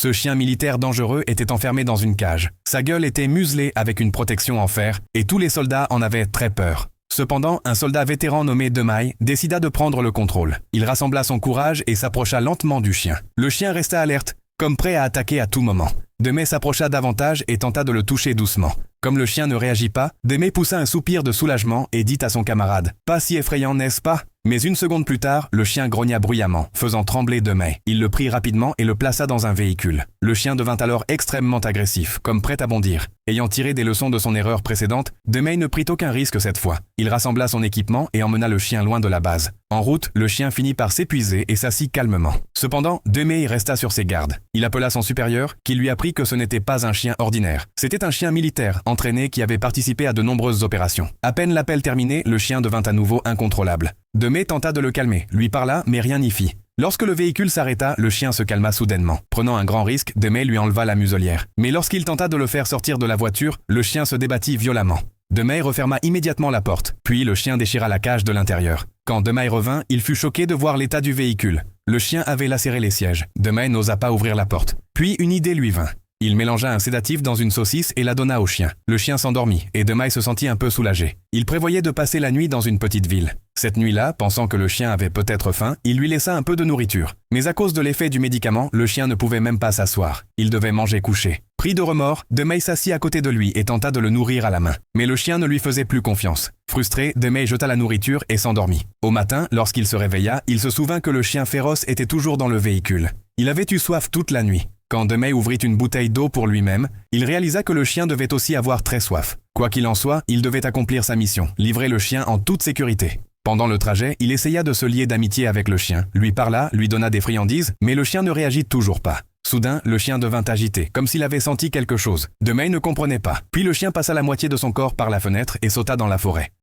Ce chien militaire dangereux était enfermé dans une cage. Sa gueule était muselée avec une protection en fer, et tous les soldats en avaient très peur. Cependant, un soldat vétéran nommé Demai décida de prendre le contrôle. Il rassembla son courage et s'approcha lentement du chien. Le chien resta alerte, comme prêt à attaquer à tout moment. Demai s'approcha davantage et tenta de le toucher doucement. Comme le chien ne réagit pas, Demai poussa un soupir de soulagement et dit à son camarade « Pas si effrayant, n'est-ce pas ?» Mais une seconde plus tard, le chien grogna bruyamment, faisant trembler Demai. Il le prit rapidement et le plaça dans un véhicule. Le chien devint alors extrêmement agressif, comme prêt à bondir. Ayant tiré des leçons de son erreur précédente, Demai ne prit aucun risque cette fois. Il rassembla son équipement et emmena le chien loin de la base. En route, le chien finit par s'épuiser et s'assit calmement. Cependant, Demai resta sur ses gardes. Il appela son supérieur, qui lui apprit que ce n'était pas un chien ordinaire. C'était un chien militaire, entraîné, qui avait participé à de nombreuses opérations. À peine l'appel terminé, le chien devint à nouveau incontrôlable. Demai tenta de le calmer, lui parla, mais rien n'y fit. Lorsque le véhicule s'arrêta, le chien se calma soudainement. Prenant un grand risque, Demai lui enleva la muselière. Mais lorsqu'il tenta de le faire sortir de la voiture, le chien se débattit violemment. Demai referma immédiatement la porte, puis le chien déchira la cage de l'intérieur. Quand Demai revint, il fut choqué de voir l'état du véhicule. Le chien avait lacéré les sièges. Demai n'osa pas ouvrir la porte. Puis une idée lui vint. Il mélangea un sédatif dans une saucisse et la donna au chien. Le chien s'endormit et Demai se sentit un peu soulagé. Il prévoyait de passer la nuit dans une petite ville. Cette nuit-là, pensant que le chien avait peut-être faim, il lui laissa un peu de nourriture. Mais à cause de l'effet du médicament, le chien ne pouvait même pas s'asseoir. Il devait manger couché. Pris de remords, Demai s'assit à côté de lui et tenta de le nourrir à la main. Mais le chien ne lui faisait plus confiance. Frustré, Demai jeta la nourriture et s'endormit. Au matin, lorsqu'il se réveilla, il se souvint que le chien féroce était toujours dans le véhicule. Il avait eu soif toute la nuit. Quand Demai ouvrit une bouteille d'eau pour lui-même, il réalisa que le chien devait aussi avoir très soif. Quoi qu'il en soit, il devait accomplir sa mission, livrer le chien en toute sécurité. Pendant le trajet, il essaya de se lier d'amitié avec le chien, lui parla, lui donna des friandises, mais le chien ne réagit toujours pas. Soudain, le chien devint agité, comme s'il avait senti quelque chose. Demai ne comprenait pas. Puis le chien passa la moitié de son corps par la fenêtre et sauta dans la forêt.